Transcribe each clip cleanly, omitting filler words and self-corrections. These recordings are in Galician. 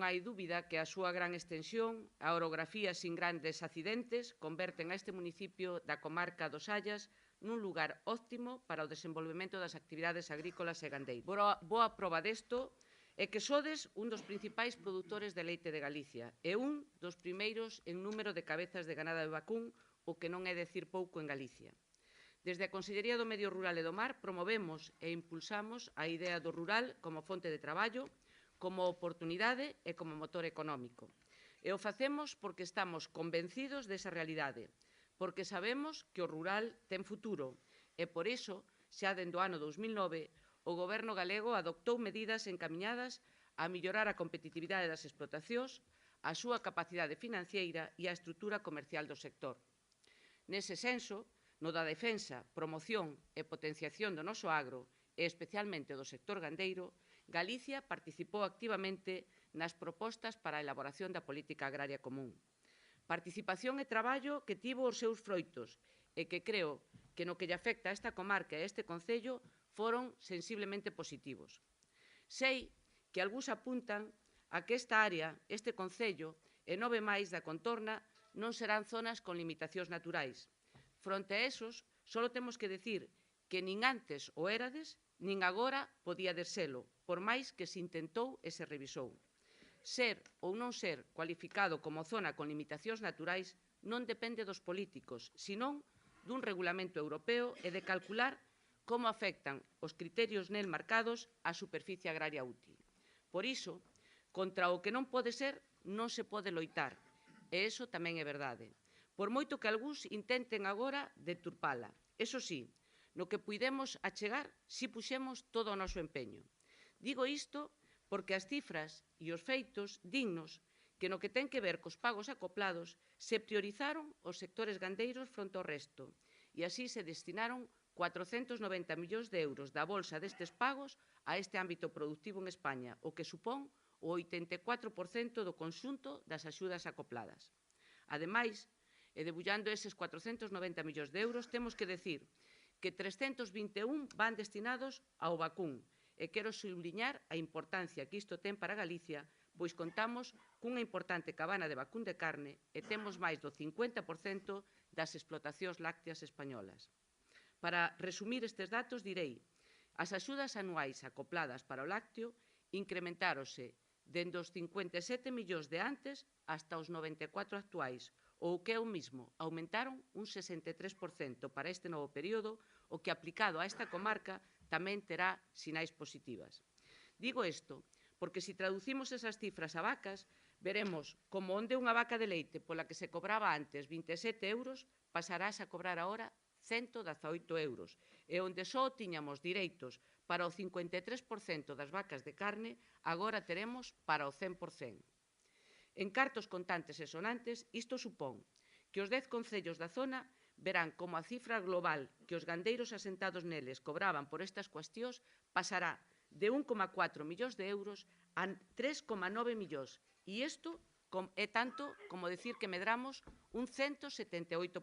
non hai dúbida que a súa gran extensión, a orografía sin grandes accidentes, converten a este municipio da comarca dos Sallas nun lugar óptimo para o desenvolvemento das actividades agrícolas e gandeiras. Boa proba desto é que sodes un dos principais produtores de leite de Galicia e un dos primeiros en número de cabezas de ganado de vacún, o que non é decir pouco en Galicia. Desde a Consellería do Medio Rural e do Mar promovemos e impulsamos a idea do rural como fonte de traballo, como oportunidade e como motor económico. E o facemos porque estamos convencidos desa realidade, porque sabemos que o rural ten futuro e, por iso, xa dende o ano 2009, o Goberno galego adoptou medidas encamiñadas a mellorar a competitividade das explotacións, a súa capacidade financeira e a estrutura comercial do sector. Nese senso, no da defensa, promoción e potenciación do noso agro, e especialmente do sector gandeiro, Galicia participou activamente nas propostas para a elaboración da política agraria común. Participación e traballo que tivo os seus froitos e que creo que no que lle afecta a esta comarca e a este concello foron sensiblemente positivos. Sei que algúns apuntan a que esta área, este concello e 9 máis da contorna non serán zonas con limitacións naturais. Fronte a esos, só temos que decir que nin antes o érades, nin agora podía selo, por máis que se intentou e se revisou. Ser ou non ser cualificado como zona con limitacións naturais non depende dos políticos, senón dun regulamento europeo e de calcular como afectan os criterios nel marcados á superficie agraria útil. Por iso, contra o que non pode ser, non se pode loitar, e iso tamén é verdade. Por moito que algúns intenten agora deturpala. Eso sí, no que puidemos achegar, si puxemos todo o noso empeño. Digo isto porque as cifras e os feitos dignos que no que ten que ver cos pagos acoplados se priorizaron os sectores gandeiros fronte ao resto e así se destinaron 490 millóns de euros da bolsa destes pagos a este ámbito productivo en España, o que supón o 84% do conxunto das axudas acopladas. Ademais, e debullando eses 490 millóns de euros, temos que decir que 321 van destinados ao vacún, e quero subliñar a importancia que isto ten para Galicia, pois contamos cunha importante cabana de vacún de carne e temos máis do 50% das explotacións lácteas españolas. Para resumir estes datos, direi, as axudas anuais acopladas para o lácteo incrementáronse dende os 57 millóns de antes hasta os 94 actuais, ou o que é o mismo, aumentaron un 63% para este novo período, o que aplicado a esta comarca tamén terá sinais positivas. Digo isto porque se traducimos esas cifras a vacas, veremos como onde unha vaca de leite pola que se cobraba antes 27 euros pasarás a cobrar agora 118 euros, e onde só tiñamos direitos para o 53% das vacas de carne, agora teremos para o 100%. En cartos contantes e sonantes, isto supón que os 10 concellos da zona verán como a cifra global que os gandeiros asentados neles cobraban por estas cuestións pasará de 1,4 millóns de euros a 3,9 millóns, e isto é tanto como decir que medramos un 178%.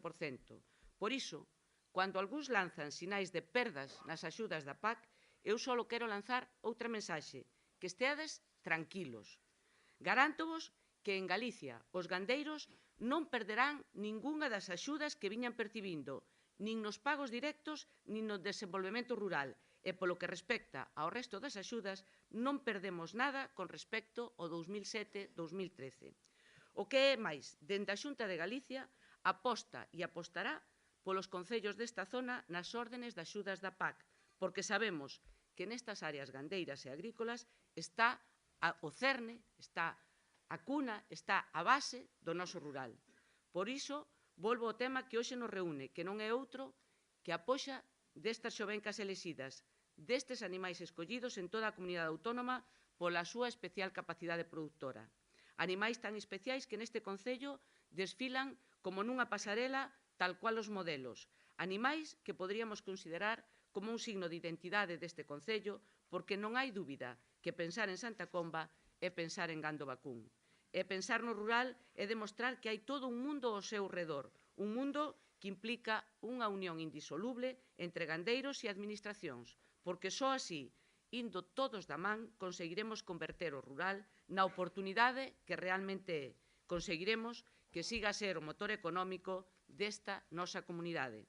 Por iso, cando algúns lanzan sinais de perdas nas axudas da PAC, eu só quero lanzar outra mensaxe, que esteades tranquilos. Garantovos que en Galicia os gandeiros non perderán ningunha das axudas que viñan percibindo, nin nos pagos directos, nin no desenvolvemento rural, e polo que respecta ao resto das axudas non perdemos nada con respecto ao 2007-2013. O que é máis, dende a Xunta de Galicia aposta e apostará polos concellos desta zona nas órdenes de axudas da PAC, porque sabemos que nestas áreas gandeiras e agrícolas está o cerne, está a cuna, está a base do noso rural. Por iso, volvo ao tema que hoxe nos reúne, que non é outro que a poxa destas xovencas elexidas, destes animais escollidos en toda a comunidade autónoma pola súa especial capacidade productora. Animais tan especiais que neste concello desfilan como nunha pasarela tal cual os modelos. Animais que poderíamos considerar como un signo de identidade deste concello, porque non hai dúbida que pensar en Santa Comba é pensar en gando vacún. E pensar no rural é demostrar que hai todo un mundo ao seu redor, un mundo que implica unha unión indisoluble entre gandeiros e administracións, porque só así, indo todos da man, conseguiremos converter o rural na oportunidade que realmente é. Conseguiremos que siga a ser o motor económico desta nosa comunidade.